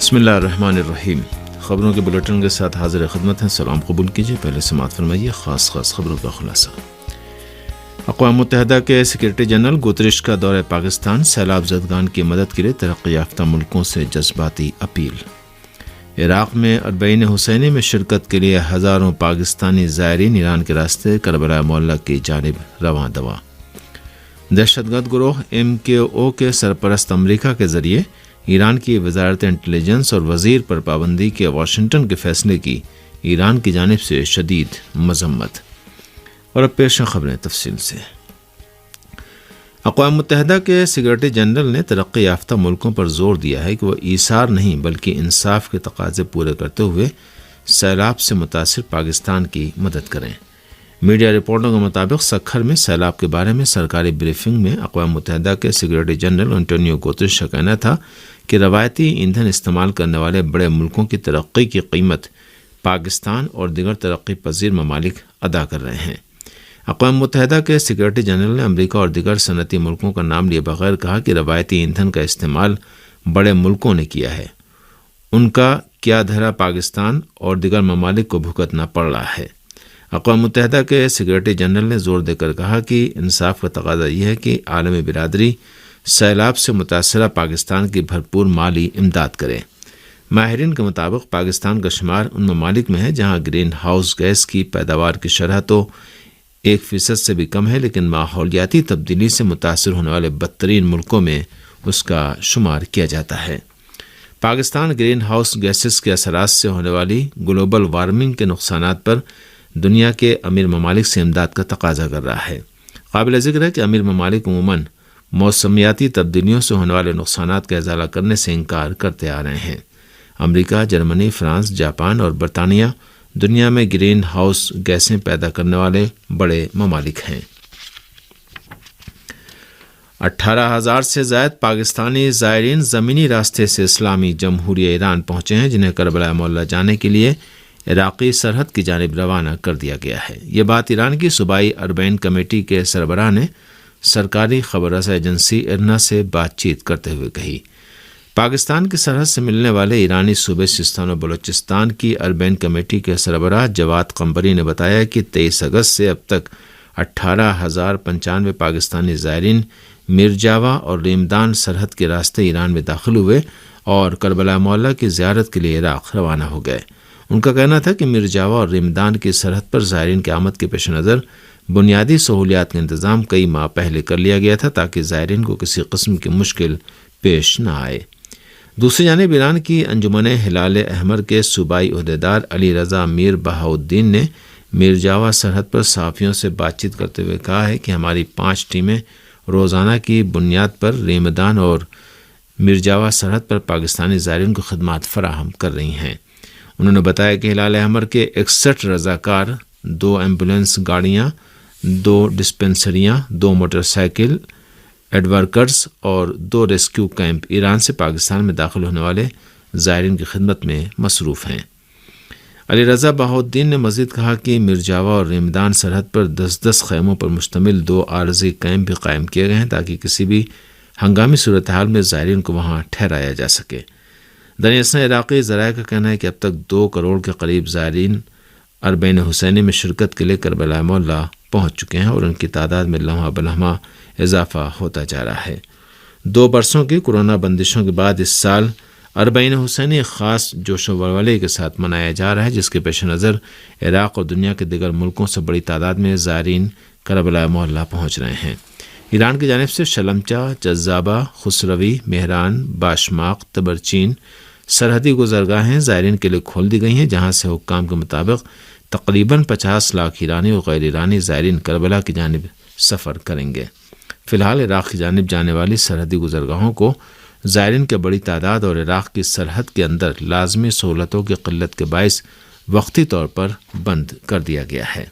بسم اللہ الرحمن الرحیم۔ خبروں کے بلیٹن کے ساتھ حاضر خدمت ہیں۔ سلام قبول کیجیے۔ پہلے سماعت فرمائیے خاص خبروں کا خلاصہ۔ اقوام متحدہ کے سیکرٹری جنرل گوتریش کا دورہ پاکستان، سیلاب زدگان کی مدد کے لیے ترقی یافتہ ملکوں سے جذباتی اپیل۔ عراق میں اربعین حسینی میں شرکت کے لیے ہزاروں پاکستانی زائرین ایران کے راستے کربلا معلیٰ کی جانب رواں دواں۔ دہشت گرد گروہ MKO کے سرپرست امریکہ کے ذریعے ایران کی وزارت انٹیلیجنس اور وزیر پر پابندی کے واشنگٹن کے فیصلے کی ایران کی جانب سے شدید مذمت۔ اور اب پیش خبریں تفصیل سے۔ اقوام متحدہ کے سیکرٹری جنرل نے ترقی یافتہ ملکوں پر زور دیا ہے کہ وہ ایثار نہیں بلکہ انصاف کے تقاضے پورے کرتے ہوئے سیلاب سے متاثر پاکستان کی مدد کریں۔ میڈیا رپورٹوں کے مطابق سکھر میں سیلاب کے بارے میں سرکاری بریفنگ میں اقوام متحدہ کے سیکرٹری جنرل انٹونیو گوتریش کا کہنا تھا کہ روایتی ایندھن استعمال کرنے والے بڑے ملکوں کی ترقی کی قیمت پاکستان اور دیگر ترقی پذیر ممالک ادا کر رہے ہیں۔ اقوام متحدہ کے سیکرٹری جنرل نے امریکہ اور دیگر صنعتی ملکوں کا نام لیے بغیر کہا کہ روایتی ایندھن کا استعمال بڑے ملکوں نے کیا ہے، ان کا کیا دھرا پاکستان اور دیگر ممالک کو بھگتنا پڑ رہا ہے۔ اقوام متحدہ کے سیکرٹری جنرل نے زور دے کر کہا کہ انصاف کا تقاضا یہ ہے کہ عالمی برادری سیلاب سے متاثرہ پاکستان کی بھرپور مالی امداد کرے۔ ماہرین کے مطابق پاکستان کا شمار ان ممالک میں ہے جہاں گرین ہاؤس گیس کی پیداوار کی شرح تو 1% سے بھی کم ہے، لیکن ماحولیاتی تبدیلی سے متاثر ہونے والے بدترین ملکوں میں اس کا شمار کیا جاتا ہے۔ پاکستان گرین ہاؤس گیسز کے اثرات سے ہونے والی گلوبل وارمنگ کے نقصانات پر دنیا کے امیر ممالک سے امداد کا تقاضا کر رہا ہے۔ قابل ذکر ہے کہ امیر ممالک عموماً موسمیاتی تبدیلیوں سے ہونے والے نقصانات کا ازالہ کرنے سے انکار کرتے آ رہے ہیں۔ امریکہ، جرمنی، فرانس، جاپان اور برطانیہ دنیا میں گرین ہاؤس گیسیں پیدا کرنے والے بڑے ممالک ہیں۔ 18,000 سے زائد پاکستانی زائرین زمینی راستے سے اسلامی جمہوریہ ایران پہنچے ہیں، جنہیں کربلا معلیٰ جانے کے لیے عراقی سرحد کی جانب روانہ کر دیا گیا ہے۔ یہ بات ایران کی صوبائی اربعین کمیٹی کے سربراہ نے سرکاری خبر رساں ایجنسی ارنا سے بات چیت کرتے ہوئے کہی۔ پاکستان کی سرحد سے ملنے والے ایرانی صوبے سیستان و بلوچستان کی اربعین کمیٹی کے سربراہ جواد قمبری نے بتایا کہ 23 اگست سے اب تک 18,095 پاکستانی زائرین میرجاوا اور ریمدان سرحد کے راستے ایران میں داخل ہوئے اور کربلا معلیٰ کی زیارت کے لیے عراق روانہ ہو گئے۔ ان کا کہنا تھا کہ میرجاوا اور ریمدان کی سرحد پر زائرین کی آمد کے پیش نظر بنیادی سہولیات کا انتظام کئی ماہ پہلے کر لیا گیا تھا تاکہ زائرین کو کسی قسم کی مشکل پیش نہ آئے۔ دوسری جانب ایران کی انجمن ہلال احمر کے صوبائی عہدیدار علی رضا میر بہاؤالدین نے میرجاوا سرحد پر صحافیوں سے بات چیت کرتے ہوئے کہا ہے کہ ہماری 5 ٹیمیں روزانہ کی بنیاد پر ریمدان اور میرجاوا سرحد پر پاکستانی زائرین کو خدمات فراہم کر رہی ہیں۔ انہوں نے بتایا کہ ہلال احمر کے 61 رضاکار، 2 ایمبولینس گاڑیاں، 2 ڈسپنسریاں، 2 موٹر سائیکل ایڈورکرز اور 2 ریسکیو کیمپ ایران سے پاکستان میں داخل ہونے والے زائرین کی خدمت میں مصروف ہیں۔ علی رضا بہاؤالدین نے مزید کہا کہ میرجاوا اور ریمدان سرحد پر 10 خیموں پر مشتمل 2 عارضی کیمپ بھی قائم کیے گئے ہیں تاکہ کسی بھی ہنگامی صورتحال میں زائرین کو وہاں ٹھہرایا جا سکے۔ دراصل عراقی ذرائع کا کہنا ہے کہ اب تک 2 کروڑ کے قریب زائرین اربعین حسینی میں شرکت کے لیے کربلا معلیٰ پہنچ چکے ہیں اور ان کی تعداد میں لمحہ بلمحہ اضافہ ہوتا جا رہا ہے۔ 2 برسوں کی کورونا بندشوں کے بعد اس سال اربعین حسینی خاص جوش و ولولے کے ساتھ منایا جا رہا ہے، جس کے پیش نظر عراق اور دنیا کے دیگر ملکوں سے بڑی تعداد میں زائرین کربلا معلیٰ پہنچ رہے ہیں۔ ایران کی جانب سے شلمچہ، جذابہ، خسروی، مہران، باشماق، تبرچین سرحدی گزرگاہیں زائرین کے لیے کھول دی گئی ہیں، جہاں سے حکام کے مطابق تقریباً 50 لاکھ ایرانی اور غیر ایرانی زائرین کربلا کی جانب سفر کریں گے۔ فی الحال عراق کی جانب جانے والی سرحدی گزرگاہوں کو زائرین کی بڑی تعداد اور عراق کی سرحد کے اندر لازمی سہولتوں کی قلت کے باعث وقتی طور پر بند کر دیا گیا ہے۔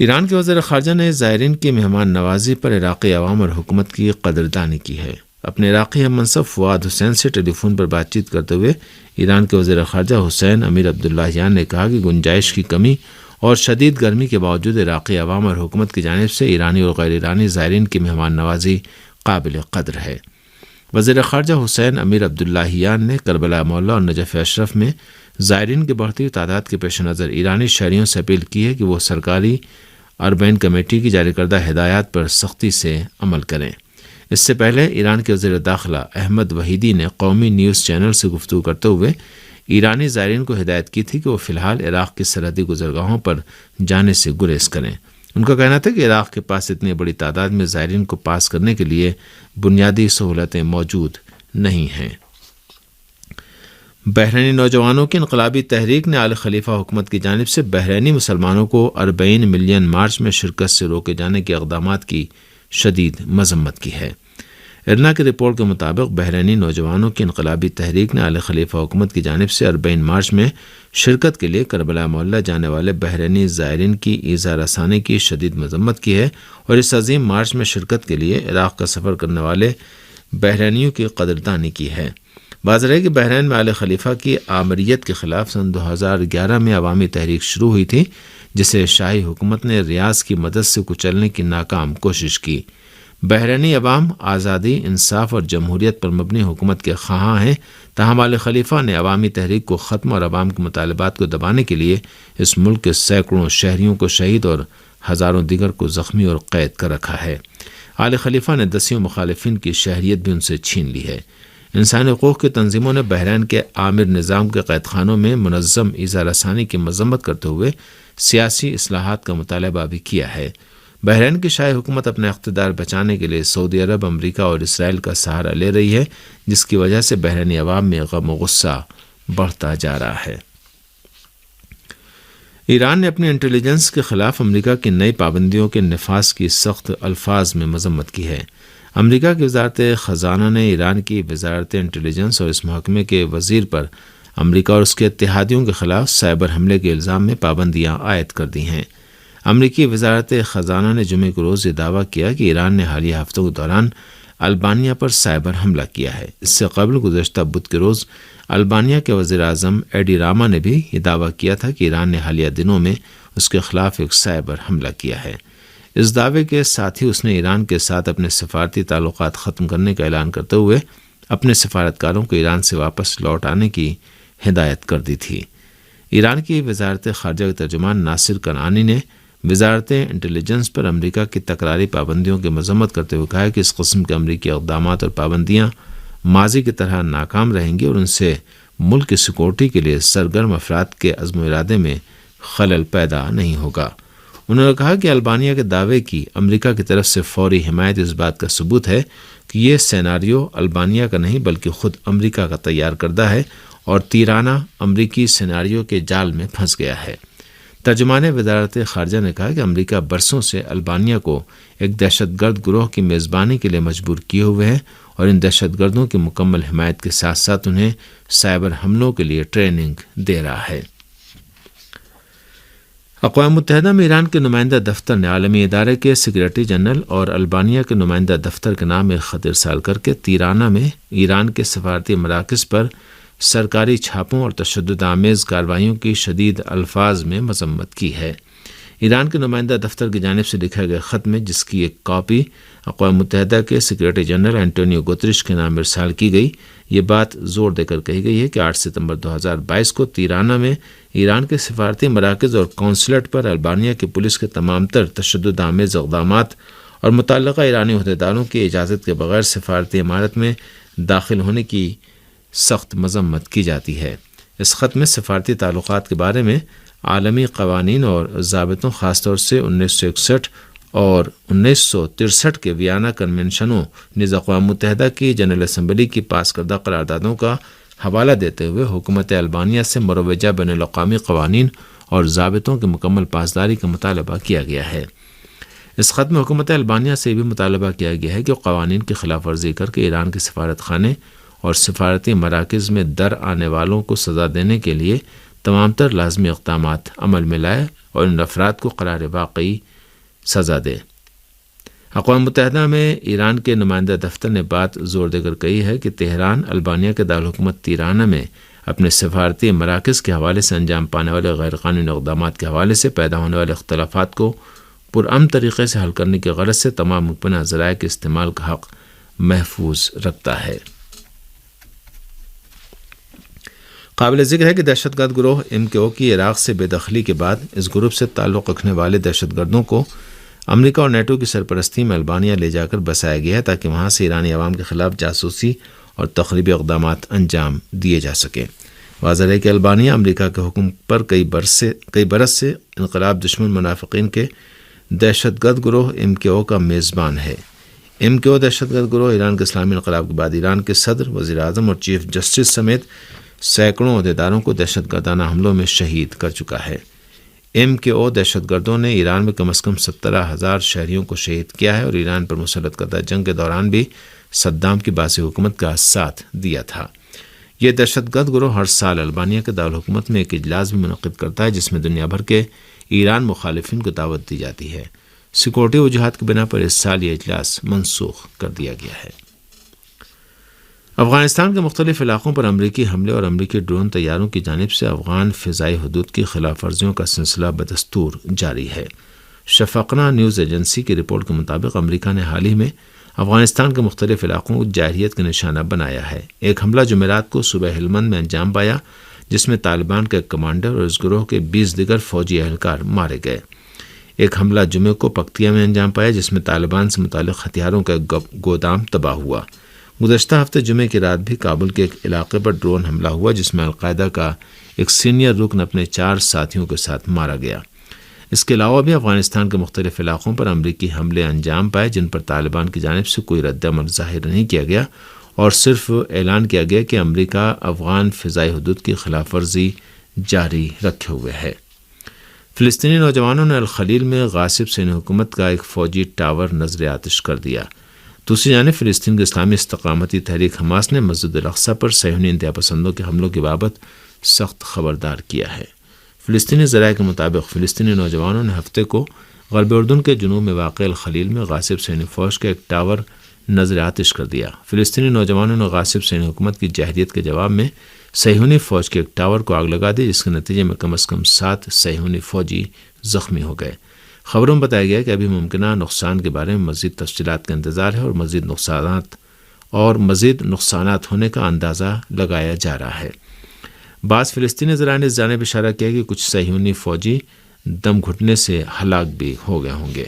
ایران کے وزیر خارجہ نے زائرین کی مہمان نوازی پر عراقی عوام اور حکومت کی قدردانی کی ہے۔ اپنے عراقی ہم منصب فواد حسین سے ٹیلی فون پر بات چیت کرتے ہوئے ایران کے وزیر خارجہ حسین امیر عبداللہیان نے کہا کہ گنجائش کی کمی اور شدید گرمی کے باوجود عراقی عوام اور حکومت کی جانب سے ایرانی اور غیر ایرانی زائرین کی مہمان نوازی قابل قدر ہے۔ وزیر خارجہ حسین امیر عبداللہیان نے کربلا معلی اور نجف اشرف میں زائرین کی بڑھتی ہوئی تعداد کے پیش نظر ایرانی شہریوں سے اپیل کی ہے کہ وہ سرکاری اربعین کمیٹی کی جاری کردہ ہدایات پر سختی سے عمل کریں۔ اس سے پہلے ایران کے وزیر داخلہ احمد وحیدی نے قومی نیوز چینل سے گفتگو کرتے ہوئے ایرانی زائرین کو ہدایت کی تھی کہ وہ فی الحال عراق کی سرحدی گزرگاہوں پر جانے سے گریز کریں۔ ان کا کہنا تھا کہ عراق کے پاس اتنی بڑی تعداد میں زائرین کو پاس کرنے کے لیے بنیادی سہولتیں موجود نہیں ہیں۔ بحرینی نوجوانوں کی انقلابی تحریک نے آل خلیفہ حکومت کی جانب سے بحرینی مسلمانوں کو 40 ملین مارچ میں شرکت سے روکے جانے کے اقدامات کی شدید مذمت کی ہے۔ ارنا کی رپورٹ کے مطابق بحرینی نوجوانوں کی انقلابی تحریک نے آل خلیفہ حکومت کی جانب سے 40 مارچ میں شرکت کے لیے کربلا معلی جانے والے بحرینی زائرین کی ایذا رسانی کی شدید مذمت کی ہے اور اس عظیم مارچ میں شرکت کے لیے عراق کا سفر کرنے والے بحرینیوں کی قدردانی کی ہے۔ واضح ہے کہ بحرین میں آل خلیفہ کی آمریت کے خلاف سن 2011 میں عوامی تحریک شروع ہوئی تھی، جسے شاہی حکومت نے ریاض کی مدد سے کچلنے کی ناکام کوشش کی۔ بحرینی عوام آزادی، انصاف اور جمہوریت پر مبنی حکومت کے خواہاں ہیں، تاہم آل خلیفہ نے عوامی تحریک کو ختم اور عوام کے مطالبات کو دبانے کے لیے اس ملک کے سینکڑوں شہریوں کو شہید اور ہزاروں دیگر کو زخمی اور قید کر رکھا ہے۔ آل خلیفہ نے دسیوں مخالفین کی شہریت بھی ان سے چھین لی ہے۔ انسانی حقوق کی تنظیموں نے بحرین کے آمر نظام کے قید خانوں میں منظم ایذا رسانی کی مذمت کرتے ہوئے سیاسی اصلاحات کا مطالبہ بھی کیا ہے۔ بحرین کی شاہی حکومت اپنا اقتدار بچانے کے لیے سعودی عرب، امریکہ اور اسرائیل کا سہارا لے رہی ہے، جس کی وجہ سے بحرینی عوام میں غم و غصہ بڑھتا جا رہا ہے۔ ایران نے اپنی انٹیلیجنس کے خلاف امریکہ کی نئی پابندیوں کے نفاذ کی سخت الفاظ میں مذمت کی ہے۔ امریکہ کی وزارت خزانہ نے ایران کی وزارت انٹیلیجنس اور اس محکمے کے وزیر پر امریکہ اور اس کے اتحادیوں کے خلاف سائبر حملے کے الزام میں پابندیاں عائد کر دی ہیں۔ امریکی وزارت خزانہ نے جمعے کو روز یہ دعویٰ کیا کہ ایران نے حالیہ ہفتوں کے دوران البانیہ پر سائبر حملہ کیا ہے۔ اس سے قبل گزشتہ بدھ کے روز البانیہ کے وزیر اعظم ایڈی راما نے بھی یہ دعویٰ کیا تھا کہ ایران نے حالیہ دنوں میں اس کے خلاف ایک سائبر حملہ کیا ہے۔ اس دعوے کے ساتھ ہی اس نے ایران کے ساتھ اپنے سفارتی تعلقات ختم کرنے کا اعلان کرتے ہوئے اپنے سفارتکاروں کو ایران سے واپس لوٹ آنے کی ہدایت کر دی تھی۔ ایران کی وزارت خارجہ کے ترجمان ناصر کنعانی نے وزارت انٹیلیجنس پر امریکہ کی تکراری پابندیوں کی مذمت کرتے ہوئے کہا کہ اس قسم کے امریکی اقدامات اور پابندیاں ماضی کی طرح ناکام رہیں گی اور ان سے ملک کی سیکورٹی کے لیے سرگرم افراد کے عزم و ارادے میں خلل پیدا نہیں ہوگا۔ انہوں نے کہا کہ البانیہ کے دعوے کی امریکہ کی طرف سے فوری حمایت اس بات کا ثبوت ہے کہ یہ سیناریو البانیہ کا نہیں بلکہ خود امریکہ کا تیار کردہ ہے اور تیرانہ امریکی سیناریو کے جال میں پھنس گیا ہے۔ ترجمان وزارت خارجہ نے کہا کہ امریکہ برسوں سے البانیہ کو ایک دہشت گرد گروہ کی میزبانی کے لیے مجبور کیے ہوئے ہے اور ان دہشت گردوں کی مکمل حمایت کے ساتھ ساتھ انہیں سائبر حملوں کے لیے ٹریننگ دے رہا ہے۔ اقوام متحدہ میں ایران کے نمائندہ دفتر نے عالمی ادارے کے سیکریٹری جنرل اور البانیہ کے نمائندہ دفتر کے نام ایک خط ارسال کر کے تیرانہ میں ایران کے سفارتی مراکز پر سرکاری چھاپوں اور تشدد آمیز کارروائیوں کی شدید الفاظ میں مذمت کی ہے۔ ایران کے نمائندہ دفتر کی جانب سے لکھے گئے خط میں، جس کی ایک کاپی اقوام متحدہ کے سیکریٹری جنرل اینٹونیو گوتریش کے نام ارسال کی گئی، یہ بات زور دے کر کہی گئی ہے کہ 8 ستمبر 2022 کو تیرانہ میں ایران کے سفارتی مراکز اور قونصلیٹ پر البانیہ کی پولیس کے تمام تر تشدد آمیز اقدامات اور متعلقہ ایرانی عہدیداروں کی اجازت کے بغیر سفارتی عمارت میں داخل ہونے کی سخت مذمت کی جاتی ہے۔ اس خط میں سفارتی تعلقات کے بارے میں عالمی قوانین اور ضابطوں، خاص طور سے 1961 اور 1963 کے ویانا کنونشنوں نیز اقوام متحدہ کی جنرل اسمبلی کی پاس کردہ قراردادوں کا حوالہ دیتے ہوئے حکومت البانیہ سے مروجہ بین الاقوامی قوانین اور ضابطوں کی مکمل پاسداری کا مطالبہ کیا گیا ہے۔ اس خط میں حکومت البانیہ سے بھی مطالبہ کیا گیا ہے کہ وہ قوانین کی خلاف ورزی کر کے ایران کے سفارت خانے اور سفارتی مراکز میں در آنے والوں کو سزا دینے کے لیے تمام تر لازمی اقدامات عمل میں لائے اور ان افراد کو قرار واقعی سزا دے۔ اقوام متحدہ میں ایران کے نمائندہ دفتر نے بات زور دے کر کہی ہے کہ تہران البانیہ کے دارالحکومت تیرانہ میں اپنے سفارتی مراکز کے حوالے سے انجام پانے والے غیر قانونی اقدامات کے حوالے سے پیدا ہونے والے اختلافات کو پرامن طریقے سے حل کرنے کی غرض سے تمام ممکنہ ذرائع کے استعمال کا حق محفوظ رکھتا ہے۔ قابل ذکر ہے کہ دہشت گرد گروہ MKO کی عراق سے بے دخلی کے بعد اس گروپ سے تعلق رکھنے والے دہشت گردوں کو امریکہ اور نیٹو کی سرپرستی میں البانیہ لے جا کر بسایا گیا ہے تاکہ وہاں سے ایرانی عوام کے خلاف جاسوسی اور تخریبی اقدامات انجام دیے جا سکیں۔ واضح ہے کہ البانیہ امریکہ کے حکم پر کئی برس سے انقلاب دشمن منافقین کے دہشت گرد گروہ MKO کا میزبان ہے۔ MKO دہشت گرد گروہ ایران کے اسلامی انقلاب کے بعد ایران کے صدر، وزیر اعظم اور چیف جسٹس سمیت سینکڑوں عہدیداروں کو دہشت گردانہ حملوں میں شہید کر چکا ہے۔ MKO دہشت گردوں نے ایران میں کم از کم 17,000 شہریوں کو شہید کیا ہے اور ایران پر مسلط کردہ جنگ کے دوران بھی صدام کی باسی حکومت کا ساتھ دیا تھا۔ یہ دہشت گرد گروہ ہر سال البانیہ کے دارالحکومت میں ایک اجلاس بھی منعقد کرتا ہے جس میں دنیا بھر کے ایران مخالفین کو دعوت دی جاتی ہے۔ سیکورٹی وجوہات کی بنا پر اس سال یہ اجلاس منسوخ کر دیا گیا ہے۔ افغانستان کے مختلف علاقوں پر امریکی حملے اور امریکی ڈرون طیاروں کی جانب سے افغان فضائی حدود کی خلاف ورزیوں کا سلسلہ بدستور جاری ہے۔ شفقنا نیوز ایجنسی کی رپورٹ کے مطابق امریکہ نے حال ہی میں افغانستان کے مختلف علاقوں کو جارحیت کا نشانہ بنایا ہے۔ ایک حملہ جمعرات کو صوبہ ہلمند میں انجام پایا جس میں طالبان کا ایک کمانڈر اور اس گروہ کے 20 دیگر فوجی اہلکار مارے گئے۔ ایک حملہ جمعے کو پکتیا میں انجام پایا جس میں طالبان سے متعلق ہتھیاروں کا گودام تباہ ہوا۔ گزشتہ ہفتے جمعے کی رات بھی کابل کے ایک علاقے پر ڈرون حملہ ہوا جس میں القاعدہ کا ایک سینئر رکن اپنے 4 ساتھیوں کے ساتھ مارا گیا۔ اس کے علاوہ بھی افغانستان کے مختلف علاقوں پر امریکی حملے انجام پائے جن پر طالبان کی جانب سے کوئی رد عمل ظاہر نہیں کیا گیا اور صرف اعلان کیا گیا کہ امریکہ افغان فضائی حدود کی خلاف ورزی جاری رکھے ہوئے ہے۔ فلسطینی نوجوانوں نے الخلیل میں غاصب صہیونی حکومت کا ایک فوجی ٹاور نظر آتش کر دیا۔ دوسری جانب فلسطین کے اسلامی استقامتی تحریک حماس نے مسجد الاقصی پر صہیونی انتہا پسندوں کے حملوں کی بابت سخت خبردار کیا ہے۔ فلسطینی ذرائع کے مطابق فلسطینی نوجوانوں نے ہفتے کو غرب اردن کے جنوب میں واقع الخلیل میں غاصب صہیونی فوج کا ایک ٹاور نظر آتش کر دیا۔ فلسطینی نوجوانوں نے غاصب صہیونی حکومت کی جارحیت کے جواب میں صہیونی فوج کے ایک ٹاور کو آگ لگا دی جس کے نتیجے میں کم از کم 7 صہیونی فوجی زخمی ہو گئے۔ خبروں میں بتایا گیا کہ ابھی ممکنہ نقصان کے بارے میں مزید تفصیلات کا انتظار ہے اور مزید نقصانات ہونے کا اندازہ لگایا جا رہا ہے۔ بعض فلسطینی ذرائع نے اس جانب اشارہ کیا کہ کچھ صہیونی فوجی دم گھٹنے سے ہلاک بھی ہو گئے ہوں گے۔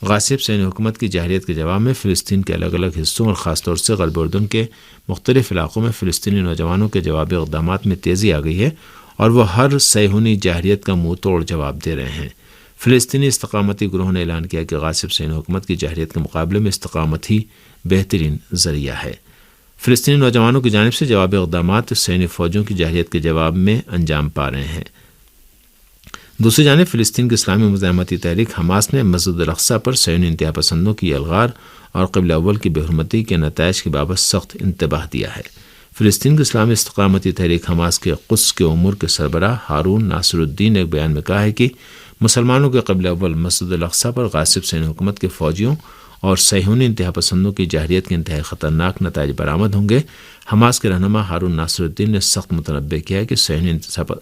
غاصب صہیونی حکومت کی جارحیت کے جواب میں فلسطین کے الگ الگ حصوں اور خاص طور سے غرب اردن کے مختلف علاقوں میں فلسطینی نوجوانوں کے جوابی اقدامات میں تیزی آ گئی ہے اور وہ ہر صہیونی جارحیت کا منہ توڑ جواب دے رہے ہیں۔ فلسطینی استقامتی گروہ نے اعلان کیا کہ غاصب صہیونی حکومت کی جارحیت کے مقابلے میں استقامت ہی بہترین ذریعہ ہے۔ فلسطینی نوجوانوں کی جانب سے جوابی اقدامات صہیونی فوجوں کی جارحیت کے جواب میں انجام پا رہے ہیں۔ دوسری جانب فلسطین کی اسلامی مزاحمتی تحریک حماس نے مسجد الاقصی پر صہیونی انتہا پسندوں کی الغار اور قبلہ اول کی بے حرمتی کے نتائج کی بابت سخت انتباہ دیا ہے۔ فلسطین کی اسلامی استقامتی تحریک حماس کے قدس کے امور کے سربراہ ہارون ناصر الدین نے ایک بیان میں کہا ہے کہ مسلمانوں کے قبلہ اول مسجد الاقصی پر غاصب صہیونی حکومت کے فوجیوں اور صہیونی انتہا پسندوں کی جارحیت کے انتہائی خطرناک نتائج برآمد ہوں گے۔ حماس کے رہنما ہارون ناصر الدین نے سخت متنبہ کیا ہے کہ صہیونی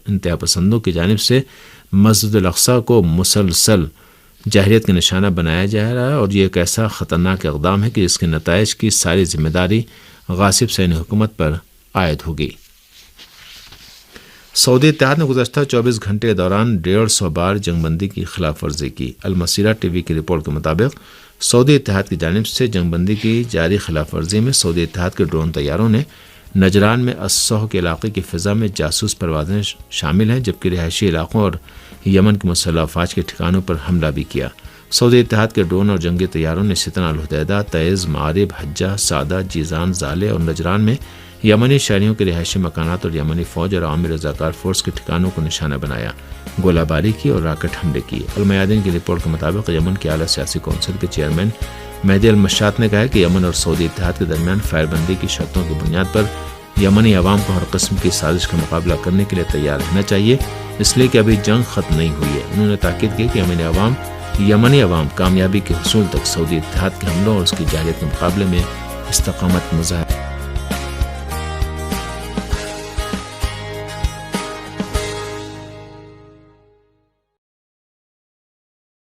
انتہا پسندوں کی جانب سے مسجد الاقصی کو مسلسل جارحیت کا نشانہ بنایا جا رہا ہے اور یہ ایک ایسا خطرناک اقدام ہے کہ اس کے نتائج کی ساری ذمہ داری غاصب صہیونی حکومت پر عائد ہوگی۔ سعودی اتحاد نے گزشتہ 24 گھنٹے کے دوران 150 بار جنگ بندی کی خلاف ورزی کی۔ المسیرہ ٹی وی کی رپورٹ کے مطابق سعودی اتحاد کی جانب سے جنگ بندی کی جاری خلاف ورزی میں سعودی اتحاد کے ڈرون طیاروں نے نجران میں الصح کے علاقے کی فضا میں جاسوس پروازیں شامل ہیں جبکہ رہائشی علاقوں اور یمن کے مسلح افواج کے ٹھکانوں پر حملہ بھی کیا۔ سعودی اتحاد کے ڈرون اور جنگی طیاروں نے ستنا الحدیدہ، تعز، معارب، حجہ، سعدہ، جیزان، زالے اور نجران میں یمنی شہریوں کے رہائشی مکانات اور یمنی فوج اور عوامی رضاکار فورس کے ٹھکانوں کو نشانہ بنایا، گولہ باری کی اور راکٹ حملے کیے۔ المیادین کی رپورٹ کے مطابق یمن کے اعلیٰ سیاسی کونسل کے چیئرمین مہدی المشات نے کہا کہ یمن اور سعودی اتحاد کے درمیان فائر بندی کی شرطوں کی بنیاد پر یمنی عوام کو ہر قسم کی سازش کا مقابلہ کرنے کے لیے تیار رہنا چاہیے، اس لیے کہ ابھی جنگ ختم نہیں ہوئی ہے۔ انہوں نے تاکید کی کہ یمنی عوام کامیابی کے حصول تک سعودی اتحاد کے حملوں اور اس کی جارحیت کے مقابلے میں استقامت مظاہرہ